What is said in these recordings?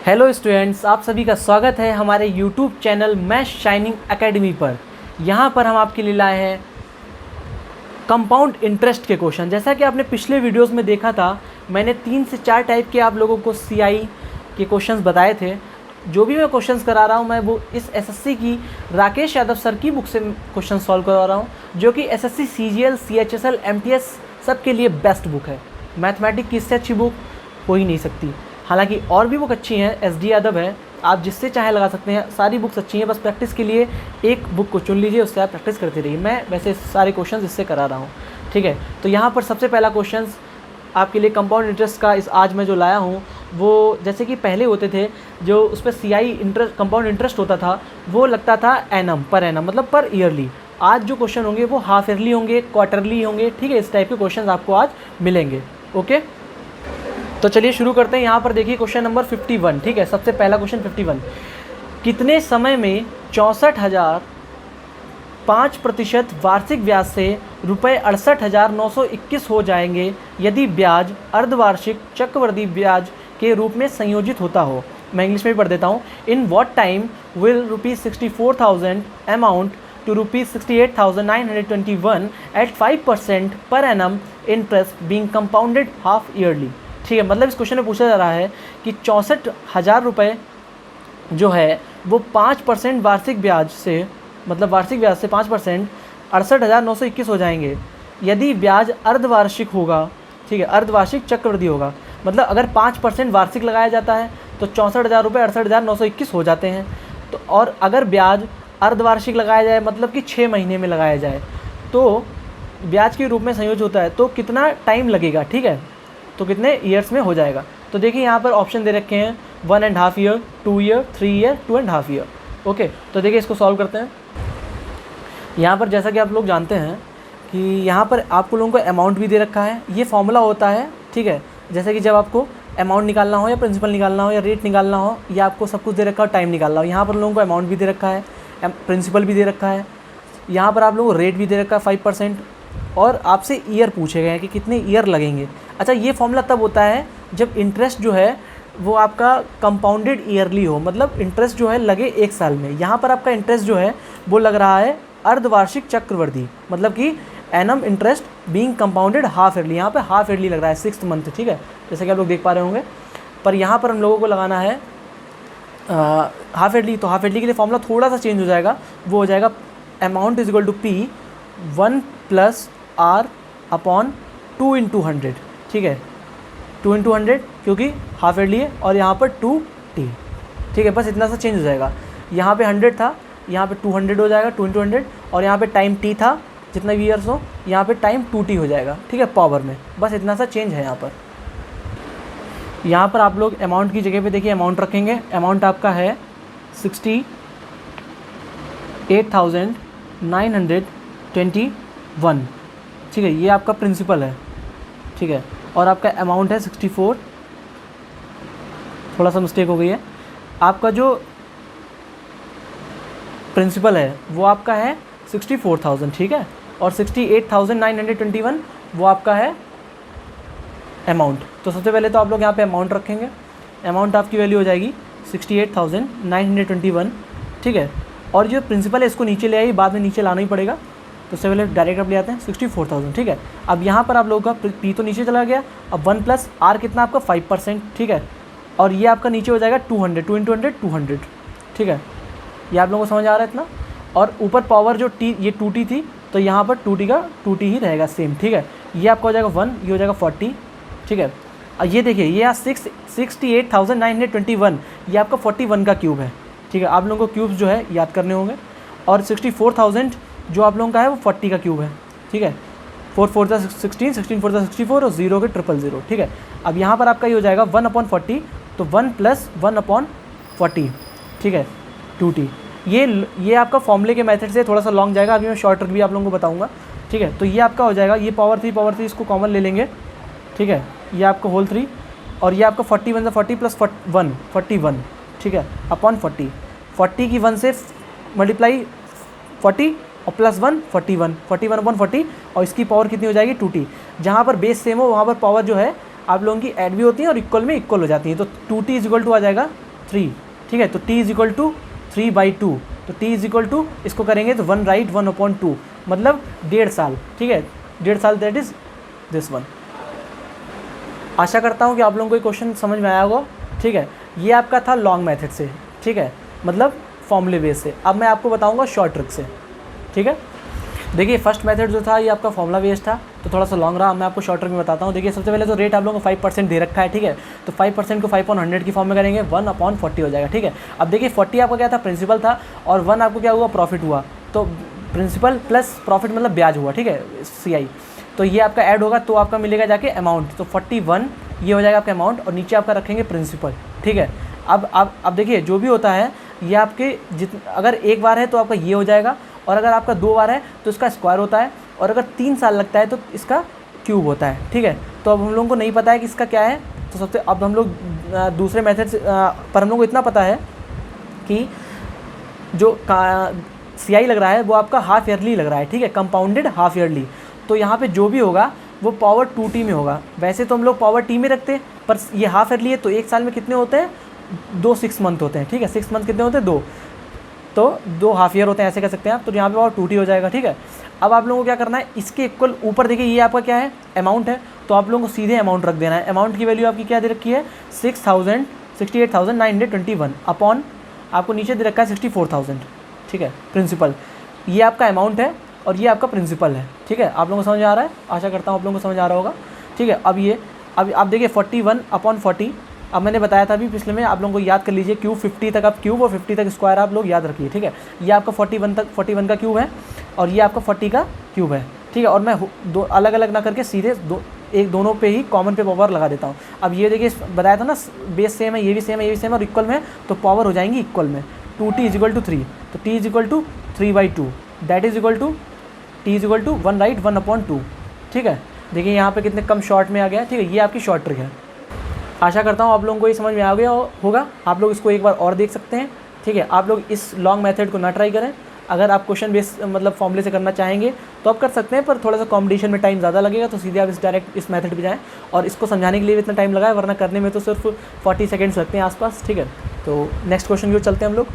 Hello students, आप सभी का स्वागत है हमारे YouTube channel math shining academy पर। यहाँ पर हम आपके लिए लाए हैं कंपाउंड इंटरेस्ट के क्वेश्चन। जैसा कि आपने पिछले वीडियोस में देखा था, मैंने 3 से 4 टाइप के आप लोगों को सीआई के क्वेश्चंस बताए थे। जो भी मैं क्वेश्चंस करा रहा हूँ, मैं वो इस एसएससी की राकेश यादव सर की बुक से क्वेश्चन सॉल्व करवा रहा हूँ, जो कि एसएससी सीजीएल सीएचएसएल एमटीएस सबके लिए बेस्ट बुक है। मैथमेटिक्स की इससे अच्छी बुक हो ही नहीं सकती। हालांकि और भी बुक अच्छी हैं, एसडी यादव है, आप जिससे चाहे लगा सकते हैं। सारी बुक्स अच्छी हैं, बस प्रैक्टिस के लिए एक बुक को चुन लीजिए, उससे आप प्रैक्टिस करते रहिए। मैं वैसे सारे क्वेश्चंस इससे करा रहा हूँ, ठीक है। तो यहाँ पर सबसे पहला क्वेश्चन आपके लिए कंपाउंड इंटरेस्ट का आज मैं जो लाया हूँ, वो जैसे कि पहले होते थे जो उस पर सीआई इंटरेस्ट कंपाउंड इंटरेस्ट होता था, वो लगता था एनम पर एनम, मतलब पर ईयरली। आज जो क्वेश्चन होंगे वो हाफ ईयरली होंगे, क्वार्टरली होंगे, ठीक है। इस टाइप के क्वेश्चन आपको आज मिलेंगे, ओके। तो चलिए शुरू करते हैं। यहाँ पर देखिए क्वेश्चन नंबर 51, ठीक है। सबसे पहला क्वेश्चन 51, कितने समय में 64,005% वार्षिक ब्याज से रुपये 68,921 हो जाएंगे यदि ब्याज अर्धवार्षिक चक्रवृद्धि ब्याज के रूप में संयोजित होता हो। मैं इंग्लिश में भी पढ़ देता हूँ। In what time will ₹64,000 amount to ₹68,921 at 5% per annum interest being compounded half yearly। ठीक है, मतलब इस क्वेश्चन में पूछा जा रहा है कि 64,000 रुपये जो है वो 5% वार्षिक ब्याज से, मतलब वार्षिक ब्याज से 5% 68,921 हो जाएंगे यदि ब्याज अर्धवार्षिक होगा, ठीक है, अर्धवार्षिक चक्रवृद्धि होगा। मतलब अगर 5% वार्षिक लगाया जाता है तो 64,000 रुपये 68,921 हो जाते हैं। तो और अगर ब्याज अर्धवार्षिक लगाया जाए, मतलब कि 6 महीने में लगाया जाए, तो ब्याज के रूप में संयोजित होता है, तो कितना टाइम लगेगा, ठीक है, तो कितने ईयर्स में हो जाएगा। तो देखिए यहाँ पर ऑप्शन दे रखे हैं 1.5 year, 2 year, 3 year, 2.5 year, okay. तो देखिए इसको सॉल्व करते हैं। यहाँ पर जैसा कि आप लोग जानते हैं कि यहाँ पर आपको लोगों को अमाउंट भी दे रखा है। ये फॉर्मूला होता है, ठीक है। जैसे कि जब आपको अमाउंट निकालना हो या प्रिंसिपल निकालना हो या रेट निकालना हो, या आपको सब कुछ दे रखा हो, टाइम निकालना हो। यहाँ पर लोगों को अमाउंट भी दे रखा है, प्रिंसिपल भी दे रखा है, यहाँ पर आप लोगों को रेट भी दे रखा है 5%, और आपसे ईयर पूछे गए हैं कि कितने ईयर लगेंगे। अच्छा, ये फॉर्मूला तब होता है जब इंटरेस्ट जो है वो आपका कंपाउंडेड ईयरली हो, मतलब इंटरेस्ट जो है लगे 1 साल में। यहाँ पर आपका इंटरेस्ट जो है वो लग रहा है अर्धवार्षिक चक्रवृद्धि, मतलब कि annum interest being compounded half yearly. यहाँ पे हाफ ईयरली लग रहा है, 6th मंथ, ठीक है, जैसे कि आप लोग देख पा रहे होंगे। पर यहाँ पर हम लोगों को लगाना है हाफ ईयरली। तो हाफ ईयरली के लिए फॉर्मूला थोड़ा सा चेंज हो जाएगा, वो हो जाएगा amount is equal to P 1 + R upon 2 × 100, ठीक है, 2 × 100 क्योंकि हाफ ईयरली है, और यहाँ पर 2T, ठीक है। बस इतना सा चेंज हो जाएगा। यहाँ पे 100 था, यहाँ पे 200 हो जाएगा, 2 × 100, और यहाँ पे टाइम T था, जितना भी ईयर्स हो, यहाँ पे टाइम 2T हो जाएगा, ठीक है, पावर में। बस इतना सा चेंज है यहाँ पर। यहाँ पर आप लोग अमाउंट की जगह पे देखिए अमाउंट रखेंगे। अमाउंट आपका है 68,921, ठीक है, ये आपका प्रिंसिपल है, ठीक है, और आपका अमाउंट है 64, थोड़ा सा मिस्टेक हो गई है। आपका जो प्रिंसिपल है वो आपका है 64,000, ठीक है, और 68,921 वो आपका है अमाउंट। तो सबसे पहले तो आप लोग यहाँ पे अमाउंट रखेंगे। अमाउंट आपकी वैल्यू हो जाएगी 68,921, ठीक है, और जो प्रिंसिपल है इसको नीचे ले आइए, बाद में नीचे लाना ही पड़ेगा, तो उससे पहले डायरेक्ट आप ले आते हैं 64,000, ठीक है। अब यहाँ पर आप लोगों का P तो नीचे चला गया, अब 1 + R कितना आपका 5%, ठीक है, और ये आपका नीचे हो जाएगा 200, 2 × 100 200, ठीक है। ये आप लोगों को समझ आ रहा है इतना। और ऊपर पावर जो T, ये 2T थी, तो यहाँ पर 2T का 2T ही रहेगा सेम, ठीक है। ये आपका हो जाएगा 1, ये हो जाएगा 40, ठीक है। और ये देखिए ये यहाँ 68,921, ये आपका 41 का क्यूब है, ठीक है। आप लोगों को क्यूब्स जो है याद करने होंगे। और 64,000 जो आप लोगों का है वो 40 का क्यूब है, ठीक है। 4 × 4 = 16, 16 × 4 = 64, और 0 के 000, ठीक है। अब यहाँ पर आपका ये हो जाएगा 1/40, तो 1 + 1/40, ठीक है, 2T। ये आपका फॉर्मूले के मेथड से थोड़ा सा लॉन्ग जाएगा, अभी मैं शॉर्ट ट्रिक भी आप लोगों को बताऊँगा, ठीक है। तो ये आपका हो जाएगा, ये पावर 3 इसको कॉमन ले लेंगे, ठीक है, ये आपका होल 3, और ये आपका 41 × 40 + 1 41, ठीक है, अपॉन 40 की 1 से मल्टीप्लाई 40 और +1 41 41/40, और इसकी पावर कितनी हो जाएगी 2T। जहाँ पर बेस सेम हो वहाँ पर पावर जो है आप लोगों की ऐड भी होती है और इक्वल में इक्वल हो जाती है। तो 2T = आ जाएगा 3, ठीक है। तो t इज इक्वल टू 3/2, तो t इज इक्वल टू इसको करेंगे तो 1 राइट 1/2, मतलब 1.5 साल, ठीक है, 1.5 साल, दैट इज दिस वन। आशा करता हूँ कि आप लोगों को ये क्वेश्चन समझ में आया होगा, ठीक है। ये आपका था लॉन्ग मेथड से, ठीक है, मतलब फॉर्मूले बेस से। अब मैं आपको बताऊँगा शॉर्ट ट्रिक से, ठीक है। देखिए फर्स्ट मेथड जो था ये आपका फॉर्मूला बेस था, तो थोड़ा सा लॉन्ग रहा। मैं आपको शॉर्ट ट्रिक में बताता हूँ। देखिए सबसे पहले तो रेट आप लोगों को 5% दे रखा है, ठीक है, तो 5% को 5/100 की फॉर्म में करेंगे, 1/40 हो जाएगा, ठीक है। अब देखिए 40 आपका क्या था, प्रिंसिपल था, और 1 आपको क्या हुआ, प्रॉफिट हुआ, तो प्रिंसिपल प्लस प्रॉफिट मतलब ब्याज हुआ, ठीक है, CI। तो ये आपका ऐड होगा तो आपका मिलेगा जाके अमाउंट, तो 41 ये हो जाएगा आपका अमाउंट, और नीचे आपका रखेंगे प्रिंसिपल, ठीक है। अब देखिए जो भी होता है ये आपके अगर एक बार है तो आपका ये हो जाएगा, और अगर आपका 2 बार है तो इसका स्क्वायर होता है, और अगर 3 साल लगता है तो इसका क्यूब होता है, ठीक है। तो अब हम लोगों को नहीं पता है कि इसका क्या है, तो सबसे अब हम लोग दूसरे मेथड से पर हम लोग को इतना पता है कि जो CI लग रहा है वो आपका हाफ ईयरली लग रहा है, ठीक है, कंपाउंडेड हाफ ईयरली। तो यहाँ पे जो भी होगा वो पावर 2t में होगा। वैसे तो हम लोग पावर t में रखते हैं, पर ये हाफ ईयरली है तो एक साल में कितने होते हैं, 2 6 मंथ होते हैं, ठीक है। 6 मंथ कितने होते हैं, 2, तो 2 हाफ ईयर होते हैं, ऐसे कह सकते हैं आप। तो यहाँ पे पावर 2t हो जाएगा, ठीक है। अब आप लोगों को क्या करना है, इसके इक्वल ऊपर देखिए ये आपका क्या है, अमाउंट है, तो आप लोगों को सीधे अमाउंट रख देना है। अमाउंट की वैल्यू आपकी क्या दे रखी है, 68,921 अपॉन आपको नीचे दे रखा है 64,000, ठीक है, प्रिंसिपल। ये आपका अमाउंट है और ये आपका प्रिंसिपल है, ठीक है। आप लोगों को समझ आ रहा है, आशा करता हूँ आप लोगों को समझ आ रहा होगा, ठीक है। अब आप देखिए 41/40, अब मैंने बताया था अभी पिछले में, आप लोगों को याद कर लीजिए, क्यूब 50 तक आप क्यूब और 50 तक स्क्वायर आप लोग याद रखिए, ठीक है। ये आपका 41 का क्यूब है और ये आपका 40 का क्यूब है, ठीक है। और मैं दो अलग अलग ना करके सीधे दोनों पे ही कॉमन पे पावर लगा देता हूँ। अब ये देखिए बताया था ना, बेस सेम है, ये भी सेम है, ये भी सेम है, और इक्वल में, तो पावर हो जाएंगी इक्वल में। 2t इज इक्वल टू 3, तो t is equal to 3/2, that is equal to t is equal to 1 right 1/2, ठीक है। देखिए यहाँ पे कितने कम शॉर्ट में आ गया, ठीक है। ये आपकी शॉर्ट ट्रिक है। आशा करता हूँ आप लोगों को ये समझ में आ गया होगा। आप लोग इसको एक बार और देख सकते हैं, ठीक है। आप लोग इस लॉन्ग मेथड को ना ट्राई करें। अगर आप क्वेश्चन बेस मतलब फॉर्मूले से करना चाहेंगे तो आप कर सकते हैं, पर थोड़ा सा कॉम्पिटिशन में टाइम ज़्यादा लगेगा, तो सीधे आप डायरेक्ट इस मेथड पे जाएँ। और इसको समझाने के लिए इतना टाइम लगा है, वरना करने में तो सिर्फ 40 सेकेंड्स लगते हैं आसपास, ठीक है। तो नेक्स्ट क्वेश्चन की ओर चलते हैं हम लोग।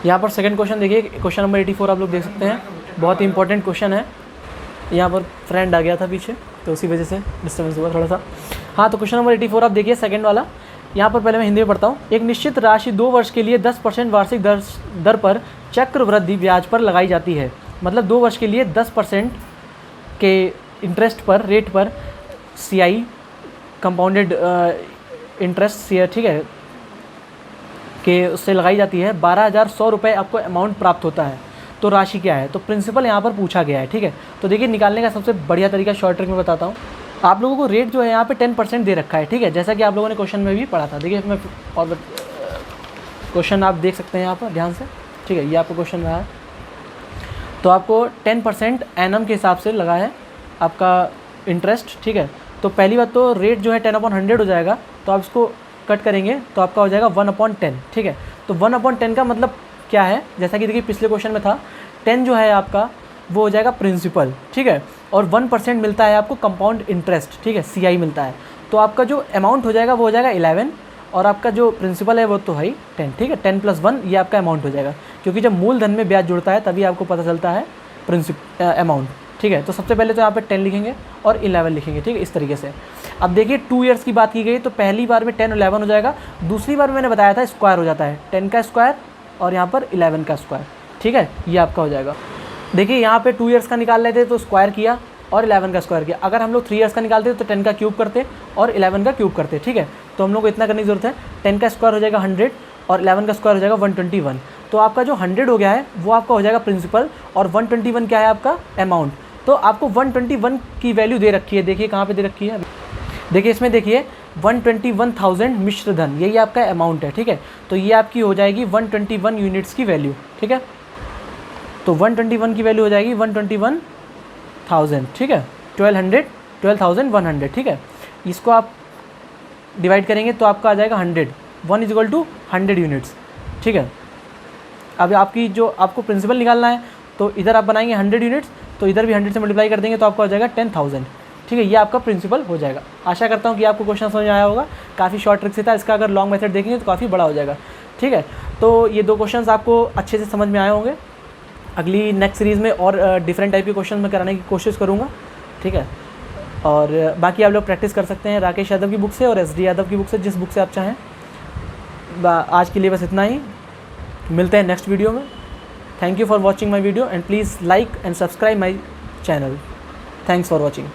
यहाँ पर सेकंड क्वेश्चन देखिए, क्वेश्चन नंबर 84 आप लोग देख सकते हैं, बहुत ही इंपॉर्टेंट क्वेश्चन है। यहाँ पर फ्रेंड आ गया था पीछे, तो उसी वजह से डिस्टर्बेंस हुआ थोड़ा सा। हाँ, तो क्वेश्चन नंबर 84 आप देखिए, सेकंड वाला। यहाँ पर पहले मैं हिंदी में पढ़ता हूँ। एक निश्चित राशि 2 वर्ष के लिए 10% वार्षिक दर पर चक्रवृद्धि ब्याज पर लगाई जाती है। मतलब 2 वर्ष के लिए 10% के इंटरेस्ट पर, रेट पर CI कंपाउंडेड इंटरेस्ट, ठीक है, के उससे लगाई जाती है। 12,100 रुपये आपको अमाउंट प्राप्त होता है। तो राशि क्या है, तो प्रिंसिपल यहाँ पर पूछा गया है, ठीक है। तो देखिए निकालने का सबसे बढ़िया तरीका शॉर्ट ट्रिक में बताता हूँ। आप लोगों को रेट जो है यहाँ पे 10% दे रखा है, ठीक है, जैसा कि आप लोगों ने क्वेश्चन में भी पढ़ा था। देखिए मैं और क्वेश्चन आप देख सकते हैं यहाँ पर ध्यान से, ठीक है, ये आपको क्वेश्चन रहा है। तो आपको 10% एनम के हिसाब से लगा है आपका इंटरेस्ट, ठीक है। तो पहली बात तो रेट जो है 10/100 हो जाएगा, तो आप इसको कट करेंगे तो आपका हो जाएगा 1/10, ठीक है। तो 1/10 का मतलब क्या है, जैसा कि देखिए पिछले क्वेश्चन में था, 10 जो है आपका वो हो जाएगा प्रिंसिपल, ठीक है, और 1% मिलता है आपको कंपाउंड इंटरेस्ट, ठीक है, CI मिलता है। तो आपका जो अमाउंट हो जाएगा वो हो जाएगा 11, और आपका जो प्रिंसिपल है वो तो है 10, ठीक है। 10 + 1 ये आपका अमाउंट हो जाएगा, क्योंकि जब मूलधन में ब्याज जुड़ता है तभी आपको पता चलता है अमाउंट, ठीक है। तो सबसे पहले तो यहाँ पे 10 लिखेंगे और 11 लिखेंगे, ठीक है, इस तरीके से। अब देखिए 2 ईयर्स की बात की गई, तो पहली बार में 10 और 11 हो जाएगा, दूसरी बार में मैंने बताया था स्क्वायर हो जाता है, 10 का स्क्वायर और यहाँ पर 11 का स्क्वायर, ठीक है, ये आपका हो जाएगा। देखिए यहाँ पे 2 ईयर्स का निकाल लेते तो स्क्वायर किया और 11 का स्क्वायर किया। अगर हम लोग 3 ईयर्स का निकालते तो 10 का क्यूब करते और 11 का क्यूब करते, ठीक है। तो हम लोग को इतना करने की जरूरत है, 10 का स्क्वायर हो जाएगा 100 और 11 का स्क्वायर हो जाएगा 121। तो आपका जो 100 हो गया है वो आपका हो जाएगा प्रिंसिपल, और 121 क्या है आपका अमाउंट। तो आपको 121 की वैल्यू दे रखी है, देखिए कहाँ पे दे रखी है, देखिए इसमें देखिए 121,000 मिश्र धन, यही आपका अमाउंट है, ठीक है। तो ये आपकी हो जाएगी 121 यूनिट्स की वैल्यू, ठीक है। तो 121 की वैल्यू हो जाएगी 121,000, ठीक है, 12,100, ठीक है। इसको आप डिवाइड करेंगे तो आपका आ जाएगा 100, 1 = 100 यूनिट्स, ठीक है। अब आपकी जो आपको प्रिंसिपल निकालना है तो इधर आप बनाएंगे 100 यूनिट्स, तो इधर भी 100 से मल्टीप्लाई कर देंगे तो आपका हो जाएगा 10,000। ठीक है, ये आपका प्रिंसिपल हो जाएगा। आशा करता हूँ कि आपको क्वेश्चन समझ में आया होगा। काफ़ी शॉर्ट ट्रिक से था, इसका अगर लॉन्ग मेथड देखेंगे तो काफ़ी बड़ा हो जाएगा। ठीक है, तो ये 2 क्वेश्चंस आपको अच्छे से समझ में आए होंगे। अगली नेक्स्ट सीरीज़ में और डिफरेंट टाइप के क्वेश्चन मैं कराने की कोशिश करूँगा। ठीक है, और बाकी आप लोग प्रैक्टिस कर सकते हैं राकेश यादव की बुक से और SD यादव की बुक से, जिस बुक से आप चाहें। आज के लिए बस इतना ही, मिलते हैं नेक्स्ट वीडियो में। Thank you for watching my video and please like and subscribe my channel. Thanks for watching.